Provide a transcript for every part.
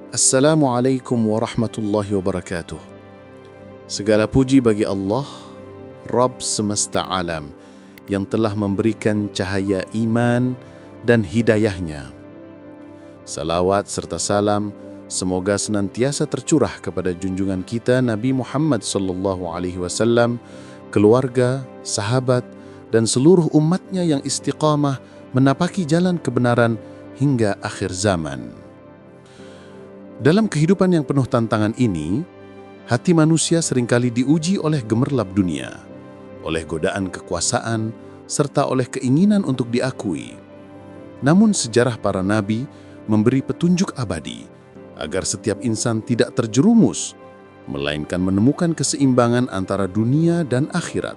Assalamualaikum warahmatullahi wabarakatuh. Segala puji bagi Allah, Rabb semesta alam, yang telah memberikan cahaya iman dan hidayahnya. Salawat serta salam semoga senantiasa tercurah kepada junjungan kita Nabi Muhammad SAW, keluarga, sahabat, dan seluruh umatnya yang istiqamah menapaki jalan kebenaran hingga akhir zaman. Dalam kehidupan yang penuh tantangan ini, hati manusia seringkali diuji oleh gemerlap dunia, oleh godaan kekuasaan, serta oleh keinginan untuk diakui. Namun sejarah para nabi memberi petunjuk abadi agar setiap insan tidak terjerumus, melainkan menemukan keseimbangan antara dunia dan akhirat.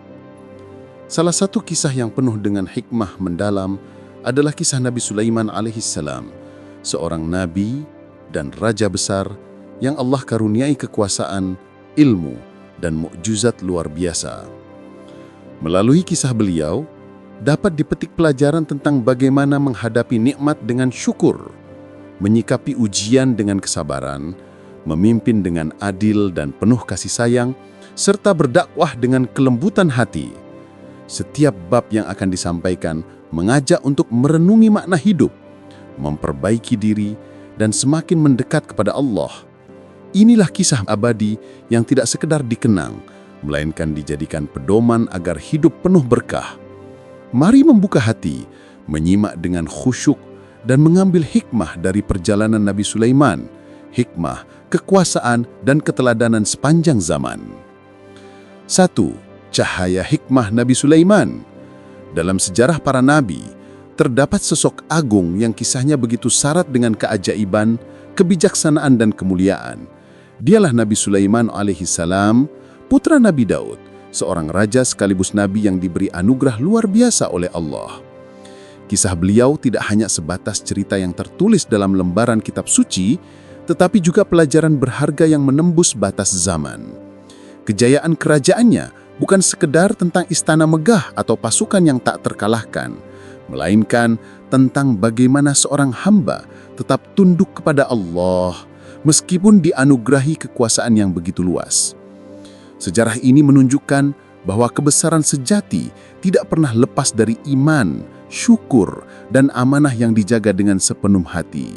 Salah satu kisah yang penuh dengan hikmah mendalam adalah kisah Nabi Sulaiman alaihissalam, seorang nabi dan raja besar yang Allah karuniai kekuasaan, ilmu, dan mukjizat luar biasa. Melalui kisah beliau, dapat dipetik pelajaran tentang bagaimana menghadapi nikmat dengan syukur, menyikapi ujian dengan kesabaran, memimpin dengan adil dan penuh kasih sayang, serta berdakwah dengan kelembutan hati. Setiap bab yang akan disampaikan mengajak untuk merenungi makna hidup, memperbaiki diri, dan semakin mendekat kepada Allah. Inilah kisah abadi yang tidak sekedar dikenang, melainkan dijadikan pedoman agar hidup penuh berkah. Mari membuka hati, menyimak dengan khusyuk, dan mengambil hikmah dari perjalanan Nabi Sulaiman, hikmah, kekuasaan, dan keteladanan sepanjang zaman. 1. Cahaya hikmah Nabi Sulaiman. Dalam sejarah para nabi, terdapat sosok agung yang kisahnya begitu syarat dengan keajaiban, kebijaksanaan, dan kemuliaan. Dialah Nabi Sulaiman alaihissalam, putra Nabi Daud, seorang raja sekaligus nabi yang diberi anugerah luar biasa oleh Allah. Kisah beliau tidak hanya sebatas cerita yang tertulis dalam lembaran kitab suci, tetapi juga pelajaran berharga yang menembus batas zaman. Kejayaan kerajaannya bukan sekedar tentang istana megah atau pasukan yang tak terkalahkan, melainkan tentang bagaimana seorang hamba tetap tunduk kepada Allah meskipun dianugerahi kekuasaan yang begitu luas. Sejarah ini menunjukkan bahwa kebesaran sejati tidak pernah lepas dari iman, syukur, dan amanah yang dijaga dengan sepenuh hati.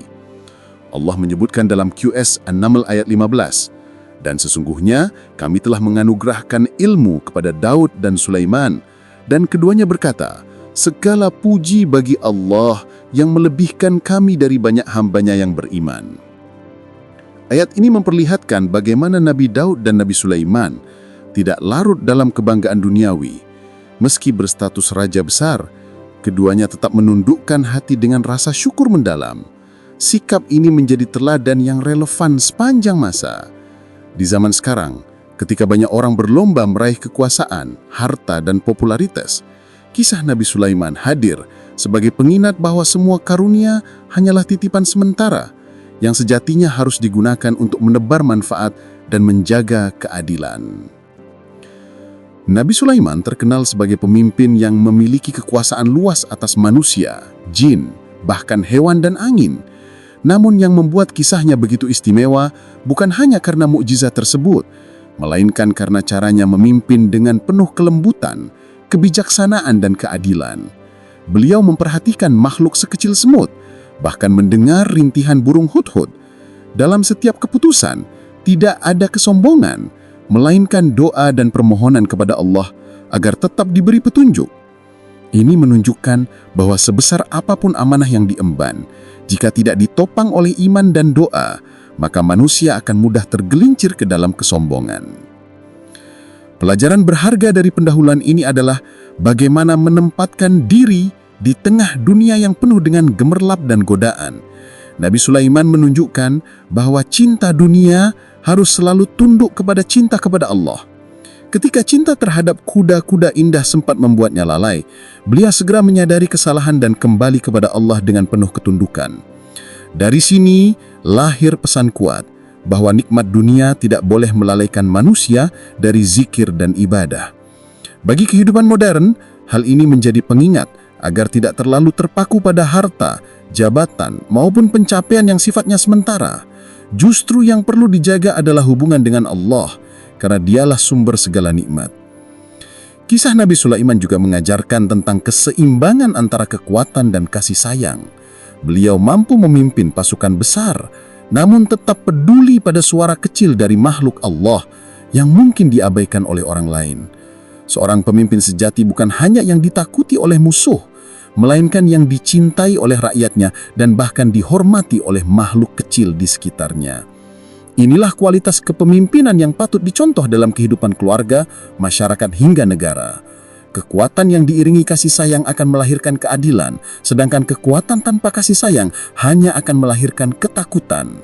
Allah menyebutkan dalam QS An-Naml ayat 15, "Dan sesungguhnya kami telah menganugerahkan ilmu kepada Daud dan Sulaiman, dan keduanya berkata, segala puji bagi Allah yang melebihkan kami dari banyak hambanya yang beriman." Ayat ini memperlihatkan bagaimana Nabi Daud dan Nabi Sulaiman tidak larut dalam kebanggaan duniawi. Meski berstatus raja besar, keduanya tetap menundukkan hati dengan rasa syukur mendalam. Sikap ini menjadi teladan yang relevan sepanjang masa. Di zaman sekarang, ketika banyak orang berlomba meraih kekuasaan, harta, dan popularitas, kisah Nabi Sulaiman hadir sebagai pengingat bahwa semua karunia hanyalah titipan sementara yang sejatinya harus digunakan untuk menebar manfaat dan menjaga keadilan. Nabi Sulaiman terkenal sebagai pemimpin yang memiliki kekuasaan luas atas manusia, jin, bahkan hewan dan angin. Namun yang membuat kisahnya begitu istimewa bukan hanya karena mukjizat tersebut, melainkan karena caranya memimpin dengan penuh kelembutan, kebijaksanaan, dan keadilan. Beliau memperhatikan makhluk sekecil semut, bahkan mendengar rintihan burung hudhud. Dalam setiap keputusan, tidak ada kesombongan, melainkan doa dan permohonan kepada Allah agar tetap diberi petunjuk. Ini menunjukkan bahwa sebesar apapun amanah yang diemban, jika tidak ditopang oleh iman dan doa, maka manusia akan mudah tergelincir ke dalam kesombongan. Pelajaran berharga dari pendahuluan ini adalah bagaimana menempatkan diri di tengah dunia yang penuh dengan gemerlap dan godaan. Nabi Sulaiman menunjukkan bahwa cinta dunia harus selalu tunduk kepada cinta kepada Allah. Ketika cinta terhadap kuda-kuda indah sempat membuatnya lalai, beliau segera menyadari kesalahan dan kembali kepada Allah dengan penuh ketundukan. Dari sini lahir pesan kuat bahwa nikmat dunia tidak boleh melalaikan manusia dari zikir dan ibadah. Bagi kehidupan modern, hal ini menjadi pengingat agar tidak terlalu terpaku pada harta, jabatan, maupun pencapaian yang sifatnya sementara. Justru yang perlu dijaga adalah hubungan dengan Allah, karena dialah sumber segala nikmat. Kisah Nabi Sulaiman juga mengajarkan tentang keseimbangan antara kekuatan dan kasih sayang. Beliau mampu memimpin pasukan besar, namun tetap peduli pada suara kecil dari makhluk Allah yang mungkin diabaikan oleh orang lain. Seorang pemimpin sejati bukan hanya yang ditakuti oleh musuh, melainkan yang dicintai oleh rakyatnya dan bahkan dihormati oleh makhluk kecil di sekitarnya. Inilah kualitas kepemimpinan yang patut dicontoh dalam kehidupan keluarga, masyarakat hingga negara. Kekuatan yang diiringi kasih sayang akan melahirkan keadilan, sedangkan kekuatan tanpa kasih sayang hanya akan melahirkan ketakutan.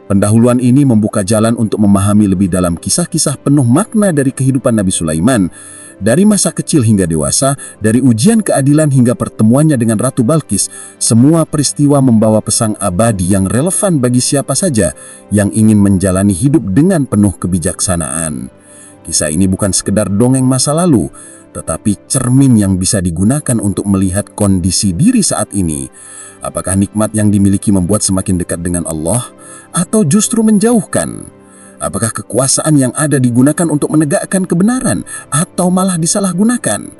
Pendahuluan ini membuka jalan untuk memahami lebih dalam kisah-kisah penuh makna dari kehidupan Nabi Sulaiman. Dari masa kecil hingga dewasa, dari ujian keadilan hingga pertemuannya dengan Ratu Balkis, semua peristiwa membawa pesan abadi yang relevan bagi siapa saja yang ingin menjalani hidup dengan penuh kebijaksanaan. Kisah ini bukan sekedar dongeng masa lalu, tetapi cermin yang bisa digunakan untuk melihat kondisi diri saat ini. Apakah nikmat yang dimiliki membuat semakin dekat dengan Allah, atau justru menjauhkan? Apakah kekuasaan yang ada digunakan untuk menegakkan kebenaran atau malah disalahgunakan?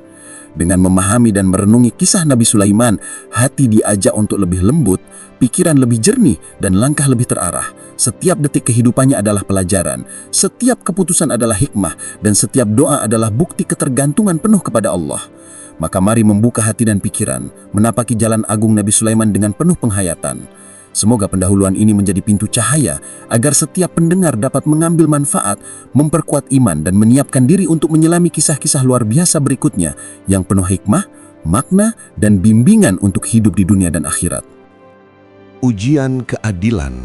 Dengan memahami dan merenungi kisah Nabi Sulaiman, hati diajak untuk lebih lembut, pikiran lebih jernih, dan langkah lebih terarah. Setiap detik kehidupannya adalah pelajaran, setiap keputusan adalah hikmah, dan setiap doa adalah bukti ketergantungan penuh kepada Allah. Maka mari membuka hati dan pikiran, menapaki jalan agung Nabi Sulaiman dengan penuh penghayatan. Semoga pendahuluan ini menjadi pintu cahaya agar setiap pendengar dapat mengambil manfaat, memperkuat iman, dan menyiapkan diri untuk menyelami kisah-kisah luar biasa berikutnya yang penuh hikmah, makna, dan bimbingan untuk hidup di dunia dan akhirat. Ujian keadilan.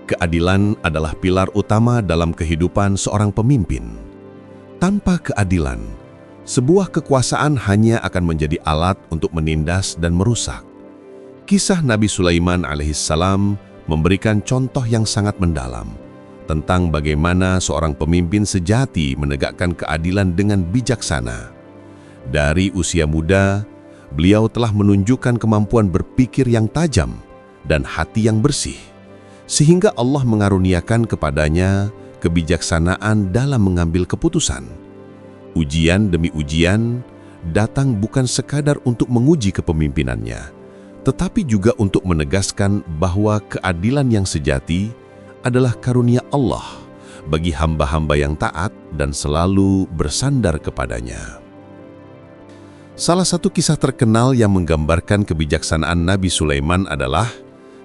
Keadilan adalah pilar utama dalam kehidupan seorang pemimpin. Tanpa keadilan, sebuah kekuasaan hanya akan menjadi alat untuk menindas dan merusak. Kisah Nabi Sulaiman alaihissalam memberikan contoh yang sangat mendalam tentang bagaimana seorang pemimpin sejati menegakkan keadilan dengan bijaksana. Dari usia muda, beliau telah menunjukkan kemampuan berpikir yang tajam dan hati yang bersih, sehingga Allah mengaruniakan kepadanya kebijaksanaan dalam mengambil keputusan. Ujian demi ujian datang bukan sekadar untuk menguji kepemimpinannya, tetapi juga untuk menegaskan bahwa keadilan yang sejati adalah karunia Allah bagi hamba-hamba yang taat dan selalu bersandar kepadanya. Salah satu kisah terkenal yang menggambarkan kebijaksanaan Nabi Sulaiman adalah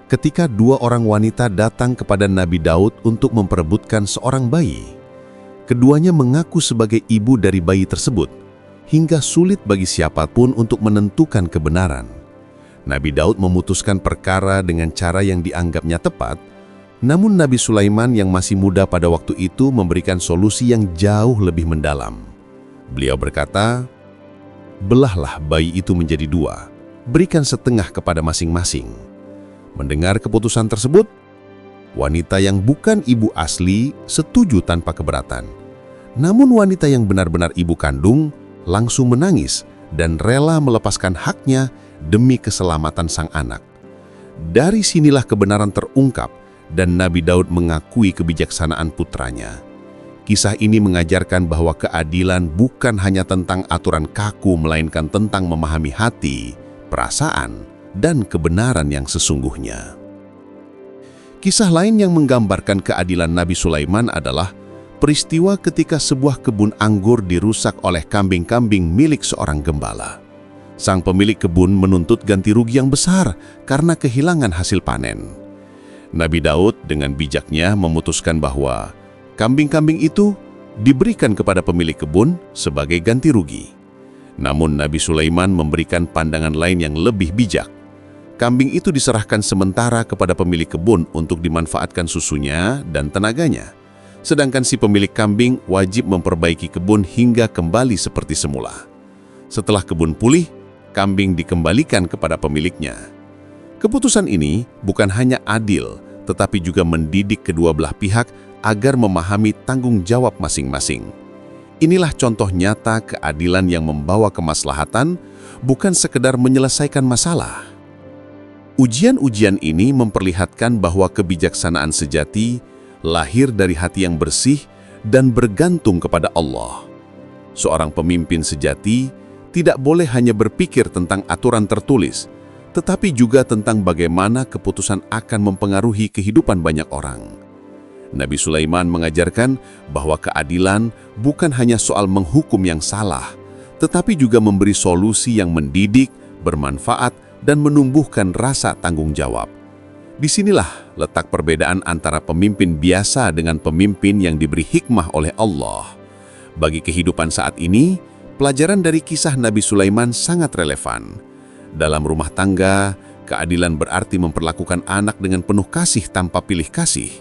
ketika dua orang wanita datang kepada Nabi Daud untuk memperebutkan seorang bayi. Keduanya mengaku sebagai ibu dari bayi tersebut, hingga sulit bagi siapapun untuk menentukan kebenaran. Nabi Daud memutuskan perkara dengan cara yang dianggapnya tepat, namun Nabi Sulaiman yang masih muda pada waktu itu memberikan solusi yang jauh lebih mendalam. Beliau berkata, "Belahlah bayi itu menjadi dua, berikan setengah kepada masing-masing." Mendengar keputusan tersebut, wanita yang bukan ibu asli setuju tanpa keberatan. Namun wanita yang benar-benar ibu kandung langsung menangis dan rela melepaskan haknya demi keselamatan sang anak. Dari sinilah kebenaran terungkap dan Nabi Daud mengakui kebijaksanaan putranya. Kisah ini mengajarkan bahwa keadilan bukan hanya tentang aturan kaku, melainkan tentang memahami hati, perasaan, dan kebenaran yang sesungguhnya. Kisah lain yang menggambarkan keadilan Nabi Sulaiman adalah peristiwa ketika sebuah kebun anggur dirusak oleh kambing-kambing milik seorang gembala. Sang pemilik kebun menuntut ganti rugi yang besar karena kehilangan hasil panen. Nabi Daud dengan bijaknya memutuskan bahwa kambing-kambing itu diberikan kepada pemilik kebun sebagai ganti rugi. Namun Nabi Sulaiman memberikan pandangan lain yang lebih bijak. Kambing itu diserahkan sementara kepada pemilik kebun untuk dimanfaatkan susunya dan tenaganya. Sedangkan si pemilik kambing wajib memperbaiki kebun hingga kembali seperti semula. Setelah kebun pulih, kambing dikembalikan kepada pemiliknya. Keputusan ini bukan hanya adil, tetapi juga mendidik kedua belah pihak agar memahami tanggung jawab masing-masing. Inilah contoh nyata keadilan yang membawa kemaslahatan, bukan sekedar menyelesaikan masalah. Ujian-ujian ini memperlihatkan bahwa kebijaksanaan sejati lahir dari hati yang bersih dan bergantung kepada Allah. Seorang pemimpin sejati tidak boleh hanya berpikir tentang aturan tertulis, tetapi juga tentang bagaimana keputusan akan mempengaruhi kehidupan banyak orang. Nabi Sulaiman mengajarkan bahwa keadilan bukan hanya soal menghukum yang salah, tetapi juga memberi solusi yang mendidik, bermanfaat, dan menumbuhkan rasa tanggung jawab. Disinilah letak perbedaan antara pemimpin biasa dengan pemimpin yang diberi hikmah oleh Allah. Bagi kehidupan saat ini, pelajaran dari kisah Nabi Sulaiman sangat relevan. Dalam rumah tangga, keadilan berarti memperlakukan anak dengan penuh kasih tanpa pilih kasih.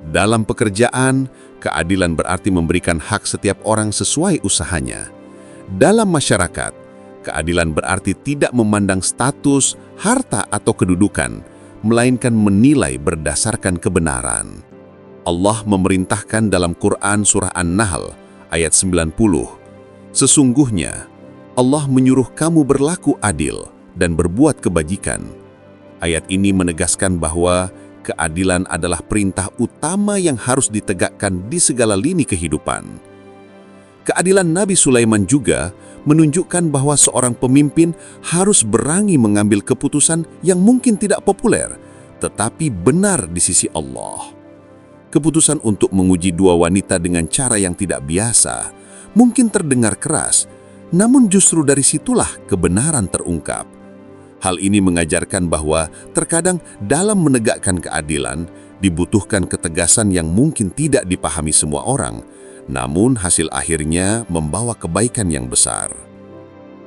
Dalam pekerjaan, keadilan berarti memberikan hak setiap orang sesuai usahanya. Dalam masyarakat, keadilan berarti tidak memandang status, harta, atau kedudukan, melainkan menilai berdasarkan kebenaran. Allah memerintahkan dalam Quran Surah An-Nahl ayat 90, "Sesungguhnya Allah menyuruh kamu berlaku adil dan berbuat kebajikan." Ayat ini menegaskan bahwa keadilan adalah perintah utama yang harus ditegakkan di segala lini kehidupan. Keadilan Nabi Sulaiman juga menunjukkan bahwa seorang pemimpin harus berani mengambil keputusan yang mungkin tidak populer, tetapi benar di sisi Allah. Keputusan untuk menguji dua wanita dengan cara yang tidak biasa mungkin terdengar keras, namun justru dari situlah kebenaran terungkap. Hal ini mengajarkan bahwa terkadang dalam menegakkan keadilan dibutuhkan ketegasan yang mungkin tidak dipahami semua orang, namun hasil akhirnya membawa kebaikan yang besar.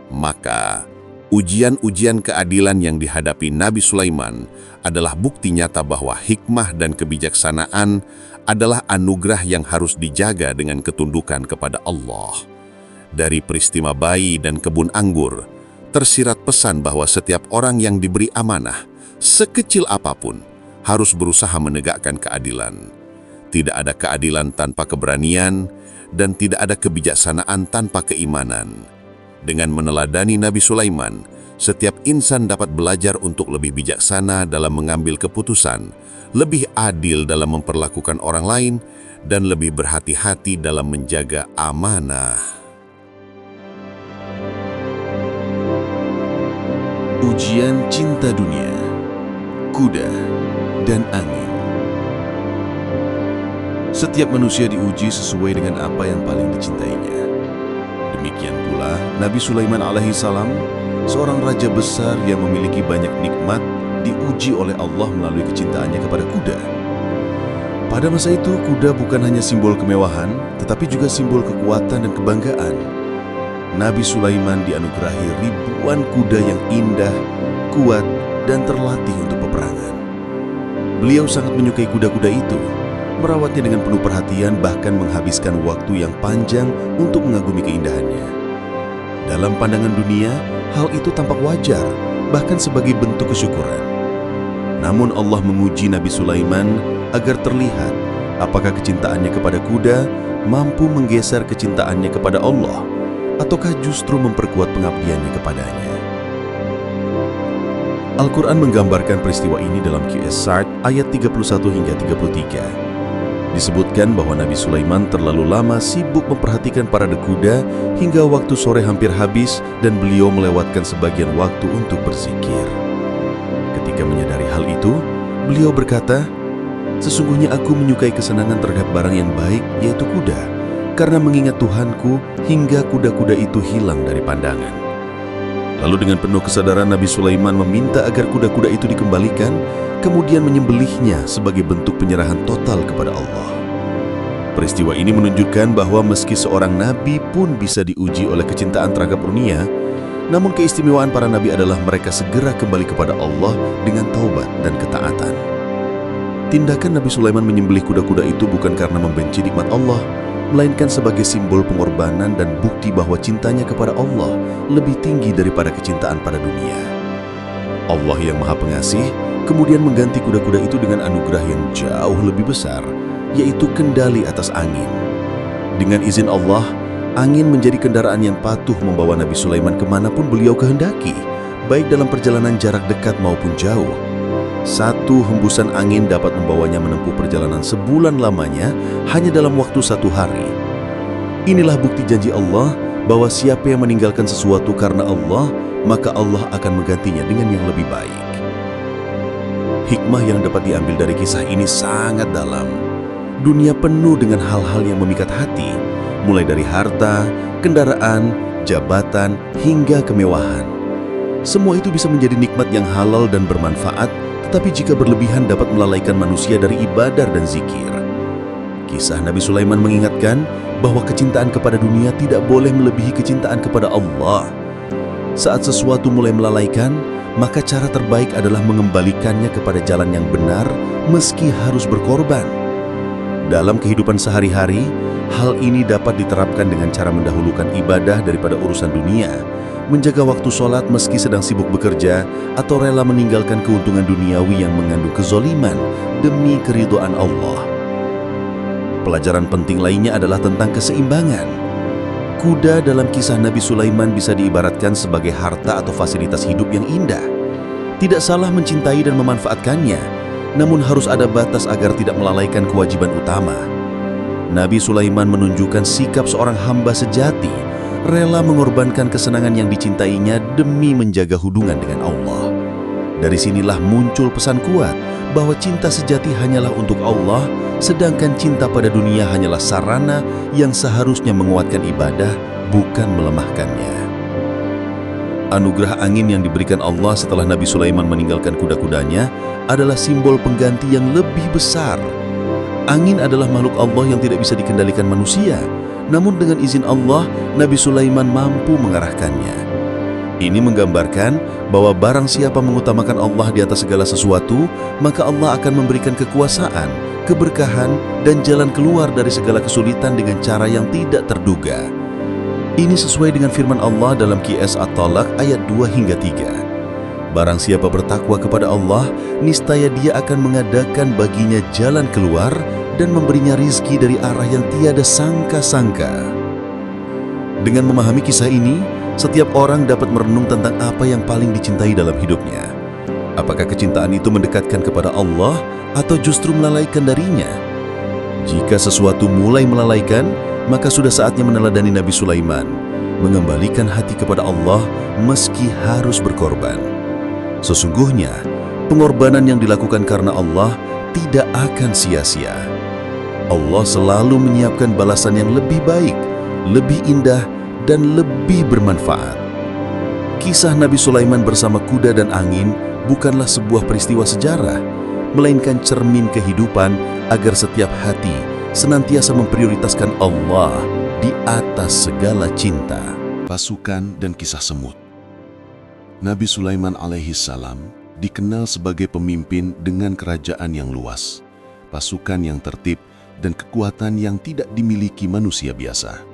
Maka, ujian-ujian keadilan yang dihadapi Nabi Sulaiman adalah bukti nyata bahwa hikmah dan kebijaksanaan adalah anugerah yang harus dijaga dengan ketundukan kepada Allah. Dari peristiwa bayi dan kebun anggur, tersirat pesan bahwa setiap orang yang diberi amanah, sekecil apapun, harus berusaha menegakkan keadilan. Tidak ada keadilan tanpa keberanian, dan tidak ada kebijaksanaan tanpa keimanan. Dengan meneladani Nabi Sulaiman, setiap insan dapat belajar untuk lebih bijaksana dalam mengambil keputusan, lebih adil dalam memperlakukan orang lain, dan lebih berhati-hati dalam menjaga amanah. Ujian cinta dunia, kuda, dan angin. Setiap manusia diuji sesuai dengan apa yang paling dicintainya. Demikian pula Nabi Sulaiman alaihissalam, seorang raja besar yang memiliki banyak nikmat, diuji oleh Allah melalui kecintaannya kepada kuda. Pada masa itu, kuda bukan hanya simbol kemewahan, tetapi juga simbol kekuatan dan kebanggaan. Nabi Sulaiman dianugerahi ribuan kuda yang indah, kuat, dan terlatih untuk peperangan. Beliau sangat menyukai kuda-kuda itu, merawatnya dengan penuh perhatian, bahkan menghabiskan waktu yang panjang untuk mengagumi keindahannya. Dalam pandangan dunia, hal itu tampak wajar, bahkan sebagai bentuk kesyukuran. Namun Allah menguji Nabi Sulaiman agar terlihat apakah kecintaannya kepada kuda mampu menggeser kecintaannya kepada Allah, ataukah justru memperkuat pengabdiannya kepadanya. Al-Quran menggambarkan peristiwa ini dalam QS Sa'd ayat 31 hingga 33. Disebutkan bahwa Nabi Sulaiman terlalu lama sibuk memperhatikan parade kuda hingga waktu sore hampir habis dan beliau melewatkan sebagian waktu untuk berzikir. Ketika menyadari hal itu, beliau berkata, "Sesungguhnya aku menyukai kesenangan terhadap barang yang baik, yaitu kuda, karena mengingat Tuhanku hingga kuda-kuda itu hilang dari pandangan." Lalu dengan penuh kesadaran Nabi Sulaiman meminta agar kuda-kuda itu dikembalikan, kemudian menyembelihnya sebagai bentuk penyerahan total kepada Allah. Peristiwa ini menunjukkan bahwa meski seorang nabi pun bisa diuji oleh kecintaan terhadap dunia, namun keistimewaan para nabi adalah mereka segera kembali kepada Allah dengan taubat dan ketaatan. Tindakan Nabi Sulaiman menyembelih kuda-kuda itu bukan karena membenci nikmat Allah, melainkan sebagai simbol pengorbanan dan bukti bahwa cintanya kepada Allah lebih tinggi daripada kecintaan pada dunia. Allah yang Maha Pengasih kemudian mengganti kuda-kuda itu dengan anugerah yang jauh lebih besar, yaitu kendali atas angin. Dengan izin Allah, angin menjadi kendaraan yang patuh membawa Nabi Sulaiman kemanapun beliau kehendaki, baik dalam perjalanan jarak dekat maupun jauh. Satu hembusan angin dapat membawanya menempuh perjalanan sebulan lamanya hanya dalam waktu 1 hari. Inilah bukti janji Allah bahwa siapa yang meninggalkan sesuatu karena Allah, maka Allah akan menggantinya dengan yang lebih baik. Hikmah yang dapat diambil dari kisah ini sangat dalam. Dunia penuh dengan hal-hal yang memikat hati, mulai dari harta, kendaraan, jabatan, hingga kemewahan. Semua itu bisa menjadi nikmat yang halal dan bermanfaat, tetapi jika berlebihan dapat melalaikan manusia dari ibadah dan zikir. Kisah Nabi Sulaiman mengingatkan bahwa kecintaan kepada dunia tidak boleh melebihi kecintaan kepada Allah. Saat sesuatu mulai melalaikan, maka cara terbaik adalah mengembalikannya kepada jalan yang benar meski harus berkorban. Dalam kehidupan sehari-hari, hal ini dapat diterapkan dengan cara mendahulukan ibadah daripada urusan dunia, menjaga waktu sholat meski sedang sibuk bekerja, atau rela meninggalkan keuntungan duniawi yang mengandung kezoliman demi keridhaan Allah. Pelajaran penting lainnya adalah tentang keseimbangan. Kuda dalam kisah Nabi Sulaiman bisa diibaratkan sebagai harta atau fasilitas hidup yang indah. Tidak salah mencintai dan memanfaatkannya, namun harus ada batas agar tidak melalaikan kewajiban utama. Nabi Sulaiman menunjukkan sikap seorang hamba sejati, rela mengorbankan kesenangan yang dicintainya demi menjaga hubungan dengan Allah. Dari sinilah muncul pesan kuat bahwa cinta sejati hanyalah untuk Allah, sedangkan cinta pada dunia hanyalah sarana yang seharusnya menguatkan ibadah, bukan melemahkannya. Anugerah angin yang diberikan Allah setelah Nabi Sulaiman meninggalkan kuda-kudanya adalah simbol pengganti yang lebih besar. Angin adalah makhluk Allah yang tidak bisa dikendalikan manusia, namun dengan izin Allah, Nabi Sulaiman mampu mengarahkannya. Ini menggambarkan bahwa barang siapa mengutamakan Allah di atas segala sesuatu, maka Allah akan memberikan kekuasaan, keberkahan, dan jalan keluar dari segala kesulitan dengan cara yang tidak terduga. Ini sesuai dengan firman Allah dalam Qiyas At-Talaq ayat 2 hingga 3. Barang siapa bertakwa kepada Allah, niscaya Dia akan mengadakan baginya jalan keluar dan memberinya rizki dari arah yang tiada sangka-sangka. Dengan memahami kisah ini, setiap orang dapat merenung tentang apa yang paling dicintai dalam hidupnya. Apakah kecintaan itu mendekatkan kepada Allah atau justru melalaikan darinya? Jika sesuatu mulai melalaikan, maka sudah saatnya meneladani Nabi Sulaiman, mengembalikan hati kepada Allah meski harus berkorban. Sesungguhnya, pengorbanan yang dilakukan karena Allah tidak akan sia-sia. Allah selalu menyiapkan balasan yang lebih baik, lebih indah, dan lebih bermanfaat. Kisah Nabi Sulaiman bersama kuda dan angin bukanlah sebuah peristiwa sejarah, melainkan cermin kehidupan agar setiap hati senantiasa memprioritaskan Allah di atas segala cinta. Pasukan dan kisah semut. Nabi Sulaiman alaihissalam dikenal sebagai pemimpin dengan kerajaan yang luas, pasukan yang tertib, dan kekuatan yang tidak dimiliki manusia biasa.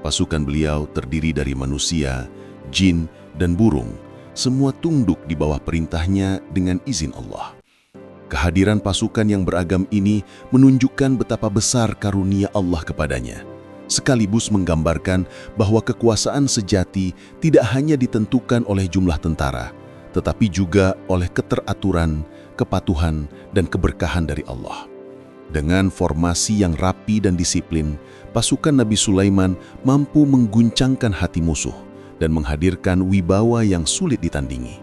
Pasukan beliau terdiri dari manusia, jin, dan burung, semua tunduk di bawah perintahnya dengan izin Allah. Kehadiran pasukan yang beragam ini menunjukkan betapa besar karunia Allah kepadanya, sekaligus menggambarkan bahwa kekuasaan sejati tidak hanya ditentukan oleh jumlah tentara, tetapi juga oleh keteraturan, kepatuhan, dan keberkahan dari Allah. Dengan formasi yang rapi dan disiplin, pasukan Nabi Sulaiman mampu mengguncangkan hati musuh dan menghadirkan wibawa yang sulit ditandingi.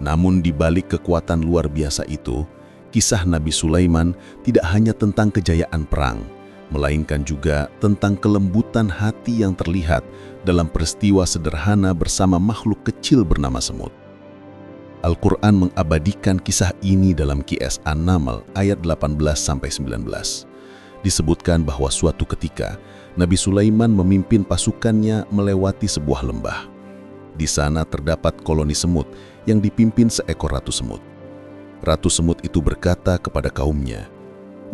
Namun di balik kekuatan luar biasa itu, kisah Nabi Sulaiman tidak hanya tentang kejayaan perang, melainkan juga tentang kelembutan hati yang terlihat dalam peristiwa sederhana bersama makhluk kecil bernama semut. Al-Quran mengabadikan kisah ini dalam Qiyas An-Naml ayat 18-19. Disebutkan bahwa suatu ketika Nabi Sulaiman memimpin pasukannya melewati sebuah lembah. Di sana terdapat koloni semut yang dipimpin seekor ratu semut. Ratu semut itu berkata kepada kaumnya,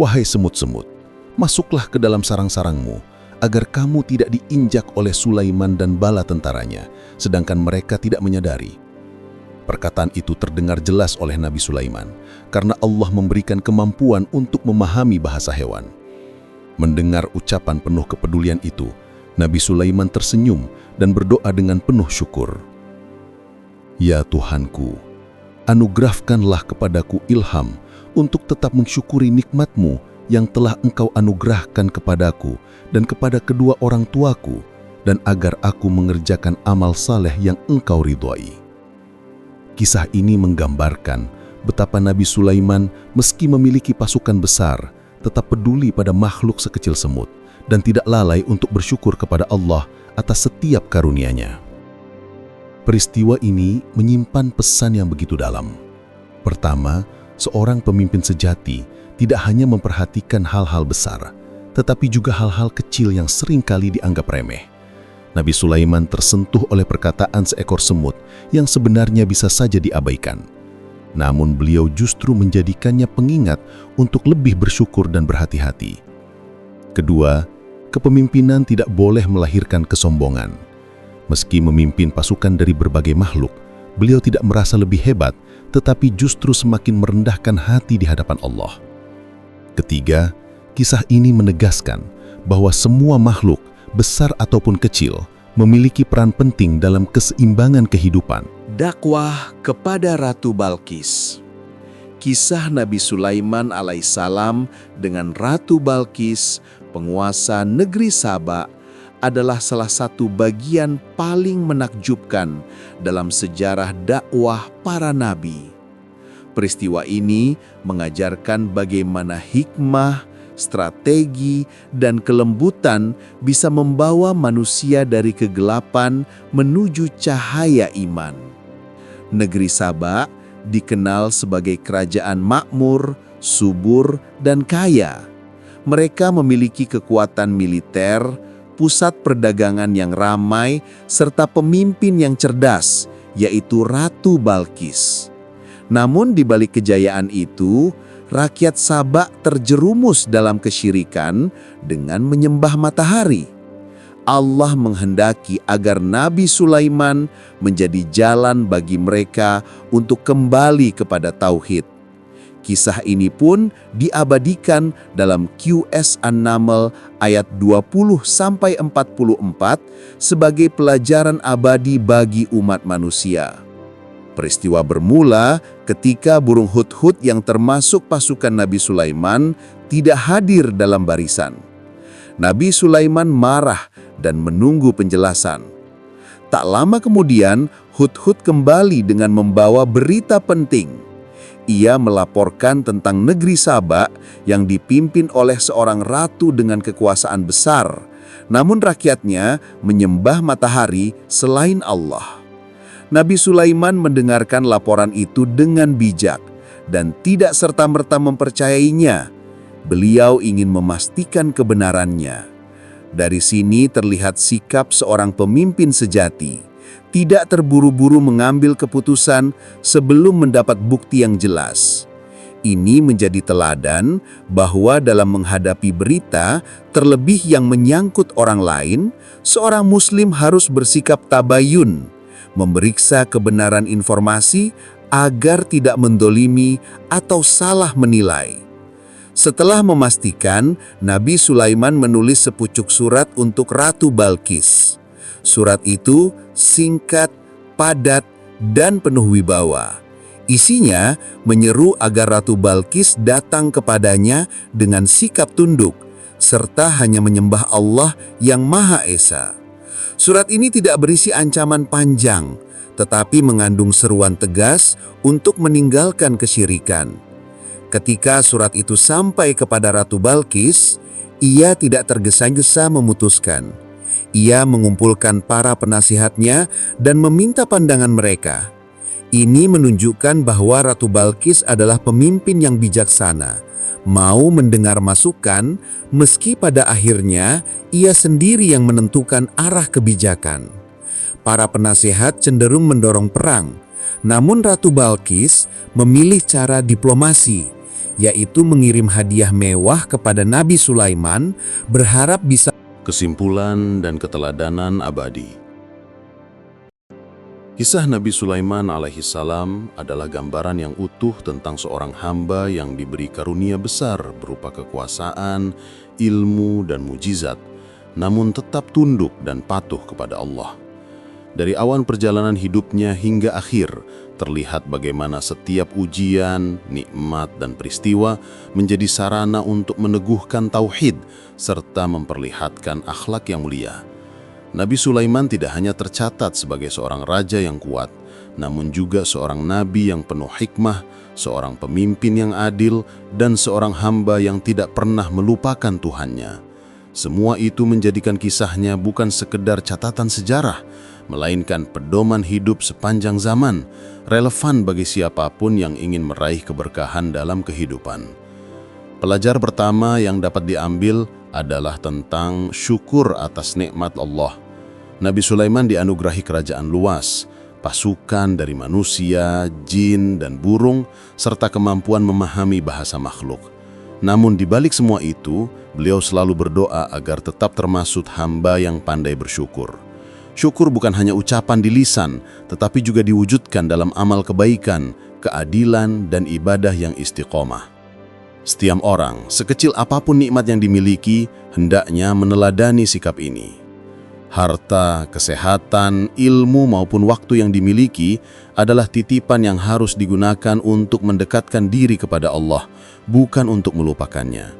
"Wahai semut-semut, masuklah ke dalam sarang-sarangmu, agar kamu tidak diinjak oleh Sulaiman dan bala tentaranya, sedangkan mereka tidak menyadari." Perkataan itu terdengar jelas oleh Nabi Sulaiman, karena Allah memberikan kemampuan untuk memahami bahasa hewan. Mendengar ucapan penuh kepedulian itu, Nabi Sulaiman tersenyum dan berdoa dengan penuh syukur. "Ya Tuhanku, anugerahkanlah kepadaku ilham untuk tetap mensyukuri nikmat-Mu yang telah Engkau anugerahkan kepadaku dan kepada kedua orang tuaku, dan agar aku mengerjakan amal saleh yang Engkau ridhoi. Kisah ini menggambarkan betapa Nabi Sulaiman meski memiliki pasukan besar, tetap peduli pada makhluk sekecil semut dan tidak lalai untuk bersyukur kepada Allah atas setiap karunia-Nya. Peristiwa ini menyimpan pesan yang begitu dalam. Pertama, seorang pemimpin sejati tidak hanya memperhatikan hal-hal besar, tetapi juga hal-hal kecil yang seringkali dianggap remeh. Nabi Sulaiman tersentuh oleh perkataan seekor semut yang sebenarnya bisa saja diabaikan. Namun beliau justru menjadikannya pengingat untuk lebih bersyukur dan berhati-hati. Kedua, kepemimpinan tidak boleh melahirkan kesombongan. Meski memimpin pasukan dari berbagai makhluk, beliau tidak merasa lebih hebat, tetapi justru semakin merendahkan hati di hadapan Allah. Ketiga, kisah ini menegaskan bahwa semua makhluk, besar ataupun kecil, memiliki peran penting dalam keseimbangan kehidupan. Dakwah kepada Ratu Balqis. Kisah Nabi Sulaiman alaihissalam dengan Ratu Balqis, penguasa negeri Saba, adalah salah satu bagian paling menakjubkan dalam sejarah dakwah para nabi. Peristiwa ini mengajarkan bagaimana hikmah, strategi, dan kelembutan bisa membawa manusia dari kegelapan menuju cahaya iman. Negeri Saba dikenal sebagai kerajaan makmur, subur, dan kaya. Mereka memiliki kekuatan militer, pusat perdagangan yang ramai, serta pemimpin yang cerdas, yaitu Ratu Balqis. Namun di balik kejayaan itu, rakyat Saba terjerumus dalam kesyirikan dengan menyembah matahari. Allah menghendaki agar Nabi Sulaiman menjadi jalan bagi mereka untuk kembali kepada tauhid. Kisah ini pun diabadikan dalam QS An-Naml ayat 20-44 sebagai pelajaran abadi bagi umat manusia. Peristiwa bermula ketika burung hudhud yang termasuk pasukan Nabi Sulaiman tidak hadir dalam barisan. Nabi Sulaiman marah dan menunggu penjelasan. Tak lama kemudian, hudhud kembali dengan membawa berita penting. Ia melaporkan tentang negeri Saba yang dipimpin oleh seorang ratu dengan kekuasaan besar, namun rakyatnya menyembah matahari selain Allah. Nabi Sulaiman mendengarkan laporan itu dengan bijak dan tidak serta-merta mempercayainya. Beliau ingin memastikan kebenarannya. Dari sini terlihat sikap seorang pemimpin sejati, tidak terburu-buru mengambil keputusan sebelum mendapat bukti yang jelas. Ini menjadi teladan bahwa dalam menghadapi berita, terlebih yang menyangkut orang lain, seorang muslim harus bersikap tabayun, memeriksa kebenaran informasi agar tidak mendolimi atau salah menilai. Setelah memastikan, Nabi Sulaiman menulis sepucuk surat untuk Ratu Balqis. Surat itu singkat, padat, dan penuh wibawa. Isinya menyeru agar Ratu Balqis datang kepadanya dengan sikap tunduk, serta hanya menyembah Allah yang Maha Esa. Surat ini tidak berisi ancaman panjang, tetapi mengandung seruan tegas untuk meninggalkan kesyirikan. Ketika surat itu sampai kepada Ratu Balqis, ia tidak tergesa-gesa memutuskan. Ia mengumpulkan para penasihatnya dan meminta pandangan mereka. Ini menunjukkan bahwa Ratu Balqis adalah pemimpin yang bijaksana, mau mendengar masukan meski pada akhirnya ia sendiri yang menentukan arah kebijakan. Para penasihat cenderung mendorong perang, namun Ratu Balqis memilih cara diplomasi, yaitu mengirim hadiah mewah kepada Nabi Sulaiman, berharap bisa. Kesimpulan dan keteladanan abadi. Kisah Nabi Sulaiman alaihissalam adalah gambaran yang utuh tentang seorang hamba yang diberi karunia besar berupa kekuasaan, ilmu, dan mujizat, namun tetap tunduk dan patuh kepada Allah. Dari awal perjalanan hidupnya hingga akhir, terlihat bagaimana setiap ujian, nikmat, dan peristiwa menjadi sarana untuk meneguhkan tauhid serta memperlihatkan akhlak yang mulia. Nabi Sulaiman tidak hanya tercatat sebagai seorang raja yang kuat, namun juga seorang nabi yang penuh hikmah, seorang pemimpin yang adil, dan seorang hamba yang tidak pernah melupakan Tuhannya. Semua itu menjadikan kisahnya bukan sekedar catatan sejarah, melainkan pedoman hidup sepanjang zaman, relevan bagi siapapun yang ingin meraih keberkahan dalam kehidupan. Pelajar pertama yang dapat diambil adalah tentang syukur atas nikmat Allah. Nabi Sulaiman dianugerahi kerajaan luas, pasukan dari manusia, jin, dan burung, serta kemampuan memahami bahasa makhluk. Namun di balik semua itu, beliau selalu berdoa agar tetap termasuk hamba yang pandai bersyukur. Syukur bukan hanya ucapan di lisan, tetapi juga diwujudkan dalam amal kebaikan, keadilan, dan ibadah yang istiqomah. Setiap orang, sekecil apapun nikmat yang dimiliki, hendaknya meneladani sikap ini. Harta, kesehatan, ilmu maupun waktu yang dimiliki adalah titipan yang harus digunakan untuk mendekatkan diri kepada Allah, bukan untuk melupakannya.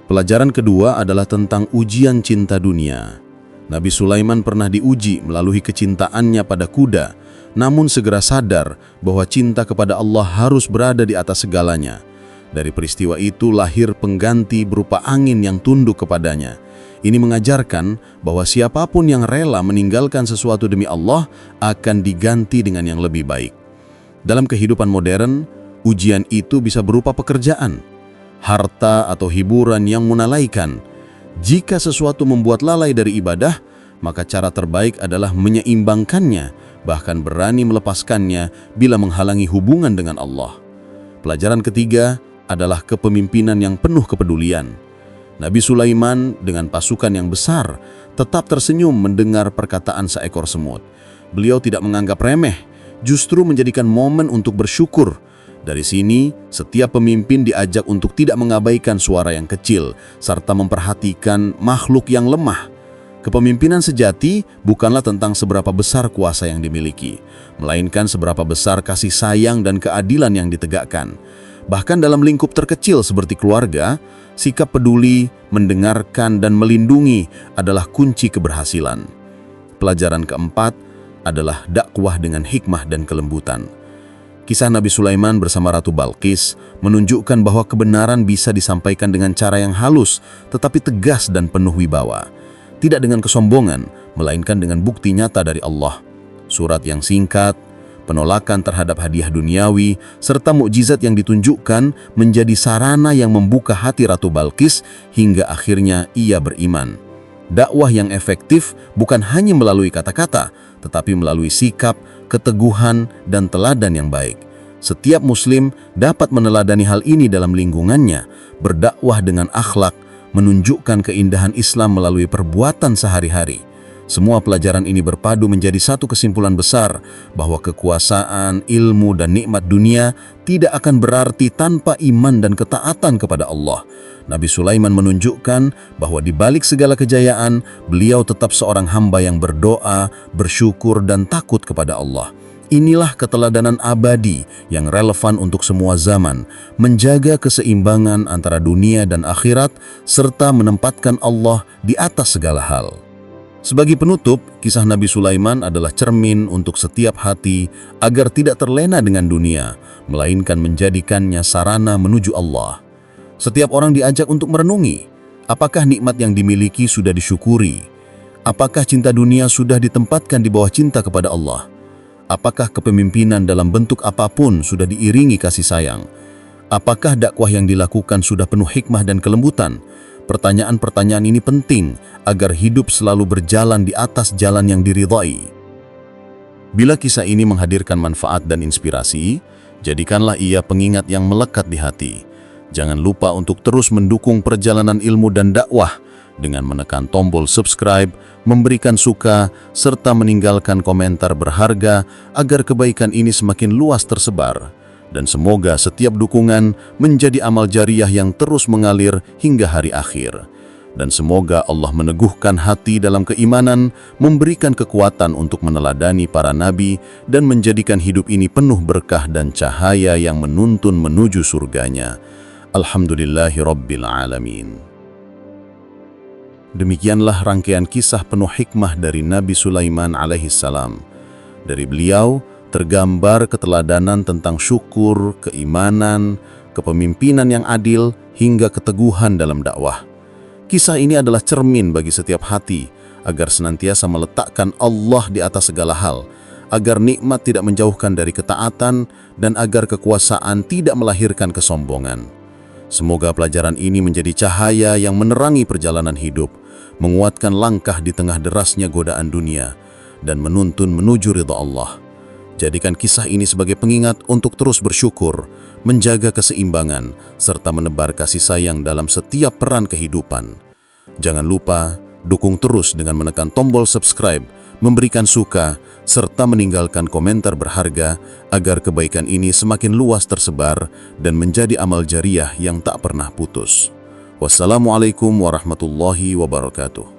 Pelajaran kedua adalah tentang ujian cinta dunia. Nabi Sulaiman pernah diuji melalui kecintaannya pada kuda, namun segera sadar bahwa cinta kepada Allah harus berada di atas segalanya. Dari peristiwa itu lahir pengganti berupa angin yang tunduk kepadanya. Ini mengajarkan bahwa siapapun yang rela meninggalkan sesuatu demi Allah akan diganti dengan yang lebih baik. Dalam kehidupan modern, ujian itu bisa berupa pekerjaan, harta atau hiburan yang menalaikan. Jika sesuatu membuat lalai dari ibadah, maka cara terbaik adalah menyeimbangkannya, bahkan berani melepaskannya bila menghalangi hubungan dengan Allah. Pelajaran ketiga adalah kepemimpinan yang penuh kepedulian. Nabi Sulaiman dengan pasukan yang besar tetap tersenyum mendengar perkataan seekor semut. Beliau tidak menganggap remeh, justru menjadikan momen untuk bersyukur. Dari sini, setiap pemimpin diajak untuk tidak mengabaikan suara yang kecil, serta memperhatikan makhluk yang lemah. Kepemimpinan sejati bukanlah tentang seberapa besar kuasa yang dimiliki, melainkan seberapa besar kasih sayang dan keadilan yang ditegakkan. Bahkan dalam lingkup terkecil seperti keluarga, sikap peduli, mendengarkan, dan melindungi adalah kunci keberhasilan. Pelajaran keempat adalah dakwah dengan hikmah dan kelembutan. Kisah Nabi Sulaiman bersama Ratu Balqis menunjukkan bahwa kebenaran bisa disampaikan dengan cara yang halus, tetapi tegas dan penuh wibawa. Tidak dengan kesombongan, melainkan dengan bukti nyata dari Allah. Surat yang singkat, penolakan terhadap hadiah duniawi, serta mukjizat yang ditunjukkan menjadi sarana yang membuka hati Ratu Balqis hingga akhirnya ia beriman. Dakwah yang efektif bukan hanya melalui kata-kata, tetapi melalui sikap, keteguhan, dan teladan yang baik. Setiap muslim dapat meneladani hal ini dalam lingkungannya, berdakwah dengan akhlak, menunjukkan keindahan Islam melalui perbuatan sehari-hari. Semua pelajaran ini berpadu menjadi satu kesimpulan besar bahwa kekuasaan, ilmu, dan nikmat dunia tidak akan berarti tanpa iman dan ketaatan kepada Allah. Nabi Sulaiman menunjukkan bahwa di balik segala kejayaan, beliau tetap seorang hamba yang berdoa, bersyukur, dan takut kepada Allah. Inilah keteladanan abadi yang relevan untuk semua zaman, menjaga keseimbangan antara dunia dan akhirat, serta menempatkan Allah di atas segala hal. Sebagai penutup, kisah Nabi Sulaiman adalah cermin untuk setiap hati agar tidak terlena dengan dunia, melainkan menjadikannya sarana menuju Allah. Setiap orang diajak untuk merenungi, apakah nikmat yang dimiliki sudah disyukuri? Apakah cinta dunia sudah ditempatkan di bawah cinta kepada Allah? Apakah kepemimpinan dalam bentuk apapun sudah diiringi kasih sayang? Apakah dakwah yang dilakukan sudah penuh hikmah dan kelembutan? Pertanyaan-pertanyaan ini penting agar hidup selalu berjalan di atas jalan yang diridhai. Bila kisah ini menghadirkan manfaat dan inspirasi, jadikanlah ia pengingat yang melekat di hati. Jangan lupa untuk terus mendukung perjalanan ilmu dan dakwah dengan menekan tombol subscribe, memberikan suka, serta meninggalkan komentar berharga agar kebaikan ini semakin luas tersebar. Dan semoga setiap dukungan menjadi amal jariah yang terus mengalir hingga hari akhir. Dan semoga Allah meneguhkan hati dalam keimanan, memberikan kekuatan untuk meneladani para nabi, dan menjadikan hidup ini penuh berkah dan cahaya yang menuntun menuju surganya. Alhamdulillahi Rabbil Alamin. Demikianlah rangkaian kisah penuh hikmah dari Nabi Sulaiman alaihissalam. Dari beliau tergambar keteladanan tentang syukur, keimanan, kepemimpinan yang adil, hingga keteguhan dalam dakwah. Kisah ini adalah cermin bagi setiap hati agar senantiasa meletakkan Allah di atas segala hal, agar nikmat tidak menjauhkan dari ketaatan, dan agar kekuasaan tidak melahirkan kesombongan. Semoga pelajaran ini menjadi cahaya yang menerangi perjalanan hidup, menguatkan langkah di tengah derasnya godaan dunia, dan menuntun menuju ridha Allah. Jadikan kisah ini sebagai pengingat untuk terus bersyukur, menjaga keseimbangan, serta menebar kasih sayang dalam setiap peran kehidupan. Jangan lupa, dukung terus dengan menekan tombol subscribe, memberikan suka, serta meninggalkan komentar berharga agar kebaikan ini semakin luas tersebar dan menjadi amal jariah yang tak pernah putus. Wassalamualaikum warahmatullahi wabarakatuh.